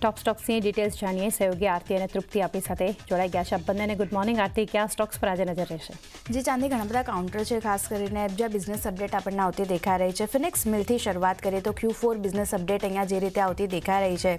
Top stocks की details जानिए सहयोगी आरती और तृप्ति आपणी साथे जोड़ाई गया है। બંનેને ગુડ મોર્નિંગ। आरती, क्या स्टॉक्स पर आज नजर રહેશે? जी चांदी घણા બધા કાઉન્ટર છે, ખાસ કરીને જે બિઝનેસ અપડેટ આપણને આવતી દેખાઈ રહી છે। ફિનિક્સ મિલથી શરૂઆત કરીએ તો Q4 બિઝનેસ અપડેટ અહીંયા જે રીતે આવતી દેખાઈ રહી છે,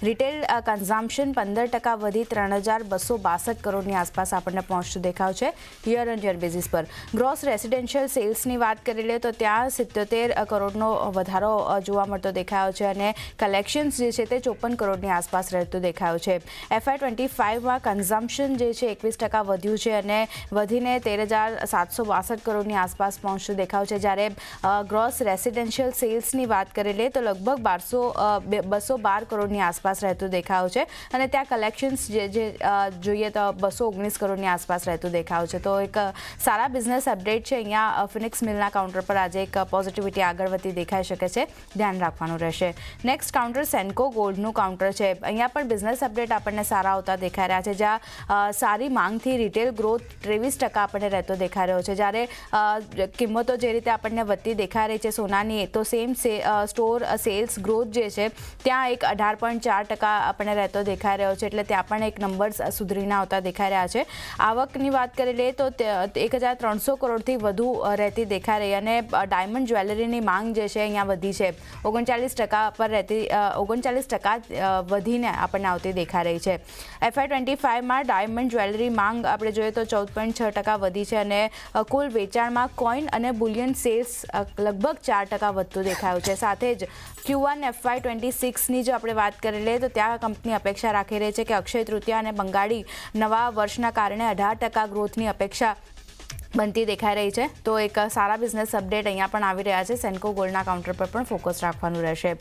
રિટેલ કન્ઝમ્પશન 15% વધી 3262 કરોડની આસપાસ આપણને પહોંચતું દેખાવ છે યર ઓન યર બેઝિસ પર। ગ્રોસ રેસિડેન્શિયલ સેલ્સની વાત કરી લે તો ત્યાં 77 કરોડનો વધારો જોવા મળતો દેખાયો છે અને કલેક્શન્સ જે છે તે 54 કરોડની આસપાસ રહેતું દેખાયું છે। FY25માં કન્ઝમ્પશન જે છે 21% વધ્યું છે અને વધીને 13,762 કરોડની આસપાસ પહોંચતું દેખાયું છે, જ્યારે ગ્રોસ રેસિડેન્શિયલ સેલ્સની વાત કરી લે તો લગભગ 212 કરોડની આસપાસ રહેતું દેખાયું છે અને ત્યાં કલેક્શન્સ જે જોઈએ તો 219 કરોડની આસપાસ રહેતું દેખાયું છે। તો એક સારા બિઝનેસ અપડેટ છે અહીંયા ફિનિક્સ મિલના કાઉન્ટર પર આજે એક પોઝિટિવિટી આગળ વધતી દેખાઈ શકે છે, ધ્યાન રાખવાનું રહેશે। નેક્સ્ટ કાઉન્ટર સેન્કો ગોલ્ડનું કાઉન્ટર છે। અહીંયા પણ બિઝનેસ અપડેટ આપણને સારા આવતા દેખાઈ રહ્યા છે, જ્યાં સારી માંગથી રિટેલ ગ્રોથ 23% આપણને રહેતો દેખાઈ રહ્યો છે, જ્યારે કિંમતો જે રીતે આપણને વધતી દેખાઈ રહી છે સોનાની, તો સેમ સ્ટોર સેલ્સ ગ્રોથ જે છે ત્યાં એક 18.4% આપણને રહેતો દેખાઈ રહ્યો છે, એટલે ત્યાં પણ એક નંબર્સ સુધરીને આવતા દેખાઈ રહ્યા છે। આવકની વાત કરી લઈએ તો 1300 કરોડથી વધુ રહેતી દેખાઈ રહી અને ડાયમંડ જ્વેલરીની માંગ જે છે અહીંયા વધી છે, 39% પર રહેતી 39% વધીને આપણને આવતી દેખાઈ રહી છે। FY25માં ડાયમંડ જ્વેલરી માંગ આપણે જોઈએ તો 14.6% વધી છે અને કુલ વેચાણમાં કોઈન અને બુલિયન સેલ્સ લગભગ 4% વધતું દેખાયું છે। સાથે જ Q1 FY26ની જો આપણે વાત કરી લઈએ તો ત્યાં કંપની અપેક્ષા રાખી રહી છે કે અક્ષય તૃતીયા અને બંગાળી નવા વર્ષના કારણે 18% ગ્રોથની અપેક્ષા બનતી દેખાઈ રહી છે। તો એક સારા બિઝનેસ અપડેટ અહીંયા પણ આવી રહ્યા છે, સેન્કો ગોલ્ડના કાઉન્ટર પર પણ ફોકસ રાખવાનું રહેશે।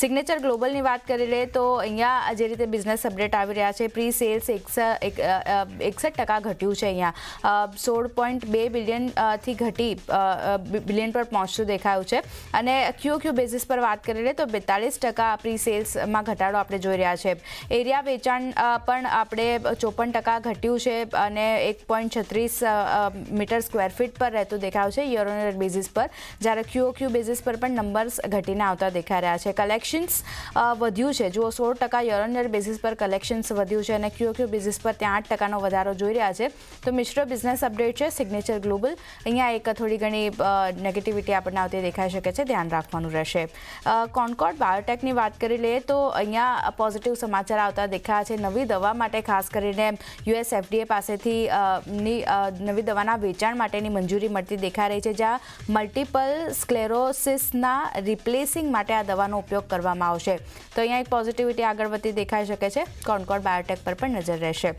સિગ્નેચર ગ્લોબલની વાત કરી લે તો અહીંયા જે રીતે બિઝનેસ અપડેટ આવી રહ્યા છે, પ્રી સેલ્સ 61% ઘટ્યું છે, અહીંયા 16.2 બિલિયનથી ઘટી બિલિયન પર પહોંચતું દેખાયું છે અને QQ બેઝિસ પર વાત કરી લે તો 42% પ્રી સેલ્સમાં ઘટાડો આપણે જોઈ રહ્યા છે। એરિયા વેચાણ પણ આપણે 54% ઘટ્યું છે અને 1.36 મીટર સ્ક્વેર ફીટ પર રહેતું દેખાયું છે યર ઓન યર બેઝિસ પર, જ્યારે QOQ બેઝિસ પર પણ નંબર્સ ઘટીને આવતા દેખાઈ રહ્યા છે। કલેક્શન્સ વધ્યું છે, જુઓ 16% યર ઓન યર બેઝિસ પર કલેક્શન્સ વધ્યું છે અને QOQ બેઝિસ પર ત્યાં 8%નો વધારો જોઈ રહ્યા છે। તો મિશ્ર બિઝનેસ અપડેટ છે સિગ્નેચર ગ્લોબલ, અહીંયા એક થોડી ઘણી નેગેટિવિટી આપણને આવતી દેખાઈ શકે છે, ધ્યાન રાખવાનું રહેશે। કોન્કોર્ડ બાયોટેકની વાત કરી લઈએ તો અહીંયા પોઝિટિવ સમાચાર આવતા દેખાયા છે। નવી દવા માટે ખાસ કરીને US FDA પાસેથી નવી દવાના વેચાણ માટેની મંજૂરી મળતી દેખાઈ રહી છે, જ્યાં મલ્ટિપલ સ્ક્લેરોસિસના રિપ્લેસિંગ માટે આ દવાનો ઉપયોગ કરવામાં આવશે। તો અહીંયા એક પોઝિટિવિટી આગળ વધતી દેખાઈ શકે છે, કોન્કોર્ડ બાયોટેક પર પણ નજર રહેશે।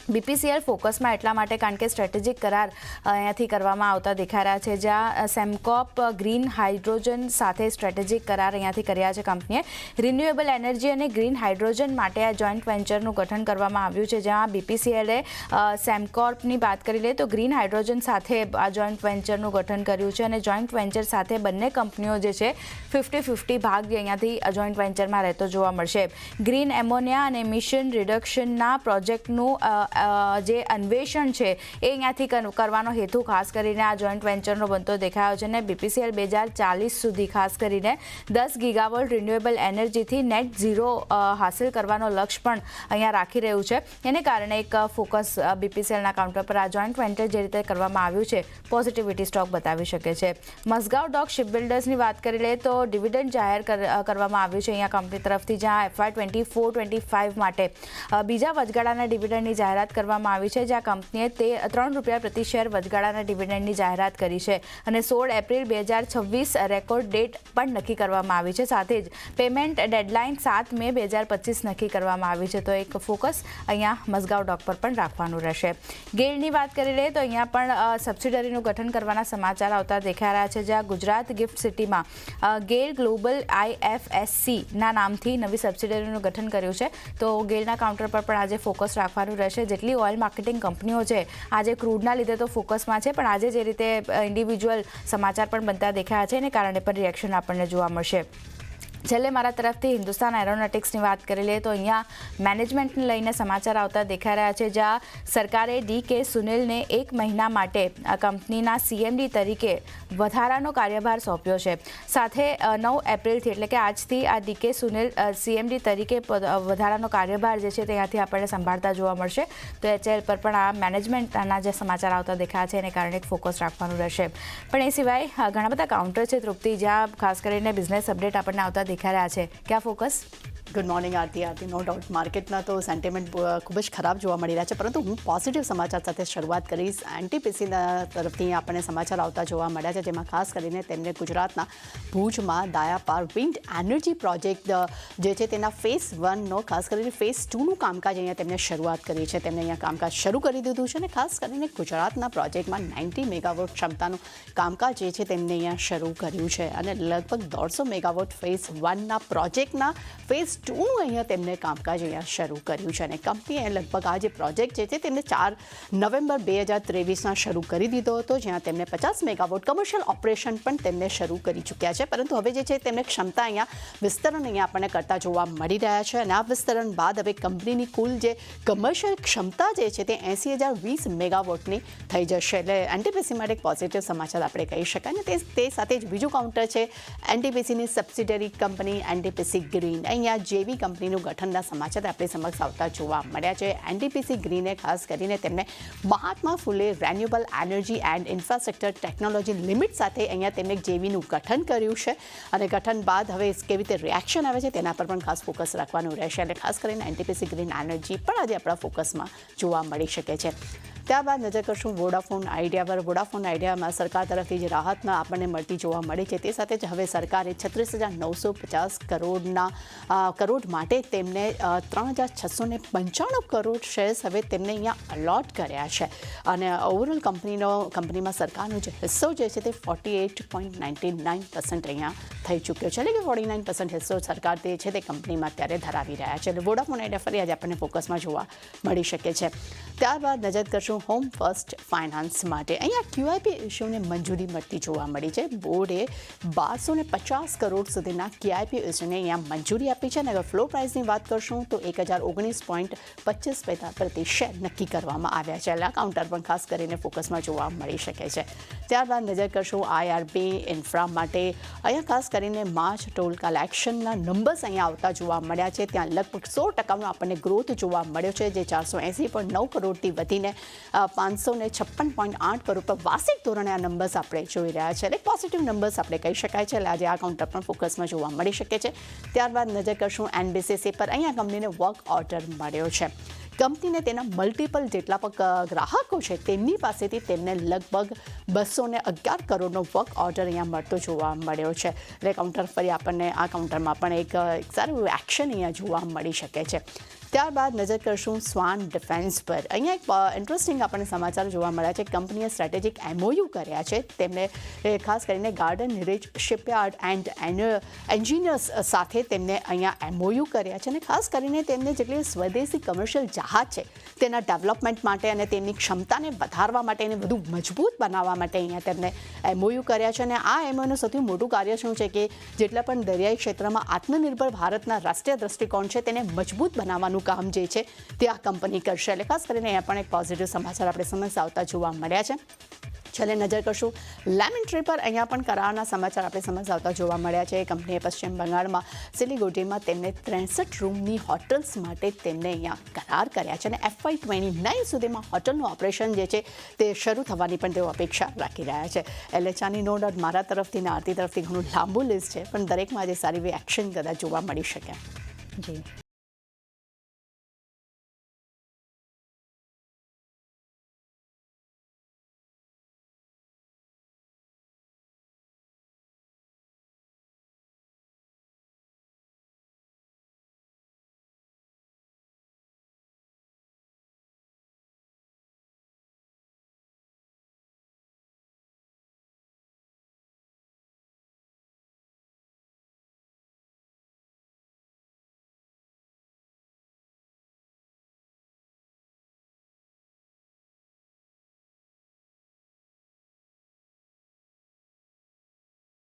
BPCL ફોકસમાં એટલા માટે કારણ કે સ્ટ્રેટેજિક કરાર અહીંયાથી કરવામાં આવતા દેખાઈ રહ્યા છે, જ્યાં સેમકોપ ગ્રીન હાઇડ્રોજન સાથે સ્ટ્રેટેજિક કરાર અહીંયાથી કર્યા છે કંપનીએ। રિન્યુએબલ એનર્જી અને ગ્રીન હાઇડ્રોજન માટે આ જોઈન્ટ વેન્ચરનું ગઠન કરવામાં આવ્યું છે, જ્યાં BPCLએ સેમકોર્પની વાત કરી લે તો ગ્રીન હાઇડ્રોજન સાથે આ જોઈન્ટ વેન્ચરનું ગઠન કર્યું છે અને જોઈન્ટ વેન્ચર સાથે બંને કંપનીઓ જે છે 50-50 ભાગ અહીંયાથી જોઈન્ટ વેન્ચરમાં રહેતો જોવા મળશે। ગ્રીન એમોનિયા અને એમિશન રિડક્શનના પ્રોજેક્ટનું જે અન્વેષણ છે એ અહીંયાથી કરવાનો હેતુ ખાસ કરીને આ જોઈન્ટ વેન્ચરનો બનતો દેખાયો છે અને BPCL 2040 સુધી ખાસ કરીને 10 ગીગાવોલ્ટ રિન્યુએબલ એનર્જીથી નેટ ઝીરો હાંસલ કરવાનો લક્ષ્ય પણ અહીંયા રાખી રહ્યું છે। એને કારણે એક ફોકસ BPCLના કાઉન્ટર પર આ જોઈન્ટ વેન્ચર જે રીતે કરવામાં આવ્યું છે પોઝિટિવિટી સ્ટોક બતાવી શકે છે। મઝગાંવ ડોક શિપબિલ્ડર્સની વાત કરી લે તો ડિવિડન્ડ જાહેર કરવામાં આવ્યું છે અહીંયા કંપની તરફથી, જ્યાં FY24-25 માટે બીજા વચગાળાના ડિવિડન્ડની જાહેરાત કરવામાં આવી છે, જ્યાં કંપનીએ તે ₹3 પ્રતિ શેર વચગાળાના ડિવિડન્ડની જાહેરાત કરી છે અને 16 એપ્રિલ 2026 રેકોર્ડ ડેટ પણ નક્કી કરવામાં આવી છે। સાથે જ પેમેન્ટ ડેડલાઇન 7 મે 2025 નક્કી કરવામાં આવી છે। તો એક ફોકસ અહીંયા મઝગાંવ ડોક પર પણ રાખવાનું રહેશે। ગેલની વાત કરી લઈએ તો અહીંયા પણ સબસિડરીનું ગઠન કરવાના સમાચાર આવતા દેખાઈ રહ્યા છે, જ્યાં ગુજરાત ગિફ્ટ સિટીમાં ગેલ ગ્લોબલ IFSCના નામથી નવી સબસિડરીનું ગઠન કર્યું છે। તો ગેલના કાઉન્ટર પર પણ આજે ફોકસ રાખવાનું રહેશે। જેટલી ઓઇલ માર્કેટિંગ કંપનીઓ છે આજે ક્રૂડના લીધે તો ફોકસમાં છે, પણ આજે જે રીતે ઇન્ડિવિજ્યુઅલ સમાચાર પણ બનતા દેખાયા છે એને કારણે પણ રિએક્શન આપણને જોવા મળશે। છેલ્લે મારા તરફથી હિન્દુસ્તાન એરોનોટિક્સની વાત કરી લઈએ તો અહીંયા મેનેજમેન્ટને લઈને સમાચાર આવતા દેખાઈ રહ્યા છે, જ્યાં સરકારે ડી.કે. સુનિલને 1 મહિના માટે આ કંપનીના CMD તરીકે વધારાનો કાર્યભાર સોંપ્યો છે. સાથે 9 એપ્રિલથી એટલે કે આજથી આ ડી.કે. સુનિલ CMD તરીકે વધારાનો કાર્યભાર જે છે ત્યાંથી આપણને સંભાળતા જોવા મળશે. તો HL પર પણ આ મેનેજમેન્ટના જે સમાચાર આવતા દેખાયા છે એને કારણે એક ફોકસ રાખવાનું રહેશે. પણ એ સિવાય ઘણા બધા કાઉન્ટર છે તૃપ્તિ, જ્યાં ખાસ કરીને બિઝનેસ અપડેટ આપણને આવતા દેખાઈ રહ્યા છે. ક્યાં ફોકસ? ગુડ મોર્નિંગ આરતી. નો ડાઉટ માર્કેટના તો સેન્ટિમેન્ટ ખૂબ જ ખરાબ જોવા મળી રહ્યા છે, પરંતુ હું પોઝિટિવ સમાચાર સાથે શરૂઆત કરીશ. NTPCના તરફથી આપણને સમાચાર આવતા જોવા મળ્યા છે, જેમાં ખાસ કરીને તેમને ગુજરાતના ભુજમાં દાયાપાર વિન્ડ એનર્જી પ્રોજેક્ટ જે છે તેના ફેઝ 1નો ખાસ કરીને ફેઝ 2નું કામકાજ અહીંયા તેમને શરૂઆત કરી છે. તેમને અહીંયા કામકાજ શરૂ કરી દીધું છે અને ખાસ કરીને ગુજરાતના પ્રોજેક્ટમાં 90 મેગાવોટ ક્ષમતાનું કામકાજ જે છે તેમને અહીંયા શરૂ કર્યું છે અને લગભગ 150 મેગાવોટ ફેઝ 1ના પ્રોજેક્ટના ફેઝ 2નું અહીંયા તેમને કામકાજ અહીંયા શરૂ કર્યું છે અને કંપનીએ લગભગ આ જે પ્રોજેક્ટ જે છે તેમને 4 નવેમ્બર 2023ના શરૂ કરી દીધો હતો, જ્યાં તેમને 50 મેગાવોટ કમર્શિયલ ઓપરેશન પણ તેમને શરૂ કરી ચૂક્યા છે. પરંતુ હવે જે છે તેમને ક્ષમતા અહીંયા વિસ્તરણ અહીંયા આપણને કરતા જોવા મળી રહ્યા છે અને આ વિસ્તરણ બાદ હવે કંપનીની કુલ જે કમર્શિયલ ક્ષમતા જે છે તે 80,020 મેગાવોટની થઈ જશે. એટલે NTPC માટે એક પોઝિટિવ સમાચાર આપણે કહી શકાય અને તે સાથે જ બીજું કાઉન્ટર છે NTPCની સબસિડરી કંપની NTPC ગ્રીન. અહીંયા જેવી કંપનીનું ગઠનના સમાચાર આપણી સમક્ષ આવતા જોવા મળ્યા છે. NTPC ગ્રીને ખાસ કરીને તેમને મહાત્મા ફૂલે renewable energy and infrastructure technology limit સાથે અહીંયા તેમને જેવીનું ગઠન કર્યું છે અને ગઠન બાદ હવે કેવી રીતે રિએક્શન આવે છે તેના પર પણ ખાસ ફોકસ રાખવાનું રહેશે. એટલે ખાસ કરીને NTPC ગ્રીન એનર્જી પણ આજે આપણા ફોકસમાં જોવા મળી શકે છે. ત્યારબાદ નજર કરશું વોડાફોન આઈડિયા પર. વોડાફોન આઈડિયામાં સરકાર તરફથી જે રાહતના આપણને મળતી જોવા મળી છે, તે સાથે જ હવે સરકારે 36,950 કરોડ માટે તેમને 3,695 કરોડ શેર્સ હવે તેમને અહીંયા અલોટ કર્યા છે અને ઓવરઓલ કંપનીમાં સરકારનો જે હિસ્સો જે છે તે 48.99% અહીંયા થઈ ચૂક્યો છે. એટલે કે 49% હિસ્સો સરકાર તે છે તે કંપનીમાં અત્યારે ધરાવી રહ્યા છે. એટલે વોડાફોન આઈડિયા ફરી આજે આપણને ફોકસમાં જોવા મળી શકે છે. ત્યારબાદ નજર કરશું હોમ ફર્સ્ટ ફાઇનાન્સ માટે. અહીંયા QIP ઇસ્યુને મંજૂરી મળતી જોવા મળી છે. બોર્ડે 1250 કરોડ સુધીના QIP ઇસ્યુને અહીંયા મંજૂરી આપી છે અને અગર ફ્લોર પ્રાઇસની વાત કરશું તો 1019.25 પ્રતિ શેર નક્કી કરવામાં આવ્યા છે. એટલે આ કાઉન્ટર પણ ખાસ કરીને ફોકસમાં જોવા મળી શકે છે. ત્યારબાદ નજર કરશું IRB ઇન્ફ્રા માટે. અહીંયા ખાસ કરીને માર્ચ ટોલ કલેક્શનના નંબર્સ અહીંયા આવતા જોવા મળ્યા છે. ત્યાં લગભગ 100%નો આપણને ગ્રોથ જોવા મળ્યો છે, જે 480.9 કરોડથી વધીને 556.8 કરોડ પર વાર્ષિક ધોરણે આ નંબર્સ આપણે જોઈ રહ્યા છે. એટલે પોઝિટિવ નંબર્સ આપણે કહી શકાય છે. એટલે આજે આ કાઉન્ટર પણ ફોકસમાં જોવા મળી શકે છે. ત્યારબાદ નજર કરશું NBCC પર. અહીંયા કંપનીને વર્ક ઓર્ડર મળ્યો છે. કંપનીને તેના મલ્ટિપલ જેટલા પણ ગ્રાહકો છે તેમની પાસેથી તેમને લગભગ 211 કરોડનો વર્ક ઓર્ડર અહીંયા મળતો જોવા મળ્યો છે. એટલે કાઉન્ટર ફરી આપણને આ કાઉન્ટરમાં પણ એક સારું એક્શન અહીંયા જોવા મળી શકે છે. ત્યારબાદ નજર કરશું સ્વાન ડિફેન્સ પર. અહીંયા એક ઇન્ટરેસ્ટિંગ આપણને સમાચાર જોવા મળ્યા છે. કંપનીએ સ્ટ્રેટેજિક MOU કર્યા છે. તેમને ખાસ કરીને garden rich shipyard and engineers સાથે તેમને અહીંયા MOU કર્યા છે અને ખાસ કરીને તેમને જેટલી સ્વદેશી કમર્શિયલ જહાજ છે તેના ડેવલપમેન્ટ માટે અને તેમની ક્ષમતાને વધારવા માટે અને વધુ મજબૂત બનાવવા માટે અહીંયા તેમને MOU કર્યા છે. અને આ MOUનું સૌથી મોટું કાર્ય શું છે કે જેટલા પણ દરિયાઈ ક્ષેત્રમાં આત્મનિર્ભર ભારતના રાષ્ટ્રીય દ્રષ્ટિકોણ છે તેને મજબૂત બનાવવાનું કામ જે છે તે આ કંપની કરશે. એટલે ખાસ કરીને અહીંયા પણ એક પોઝિટિવ સમાચાર આપણે સમક્ષ આવતા જોવા મળ્યા છે. છેલ્લે નજર કરશું લેમન ટ્રી પર. અહીંયા પણ કરારના સમાચાર આપણે સમક્ષ આવતા જોવા મળ્યા છે. કંપનીએ પશ્ચિમ બંગાળમાં સિલિગુડીમાં તેમને 63 રૂમની હોટલ્સ માટે તેમને અહીંયા કરાર કર્યા છે અને FY29 સુધીમાં હોટલનું ઓપરેશન જે છે તે શરૂ થવાની પણ તેઓ અપેક્ષા રાખી રહ્યા છે. એટલે ચાની નો ડાઉટ મારા તરફથી ને આરતી તરફથી ઘણું લાંબુ લિસ્ટ છે, પણ દરેકમાં આજે સારી એવી એક્શન કદાચ જોવા મળી શકે. જી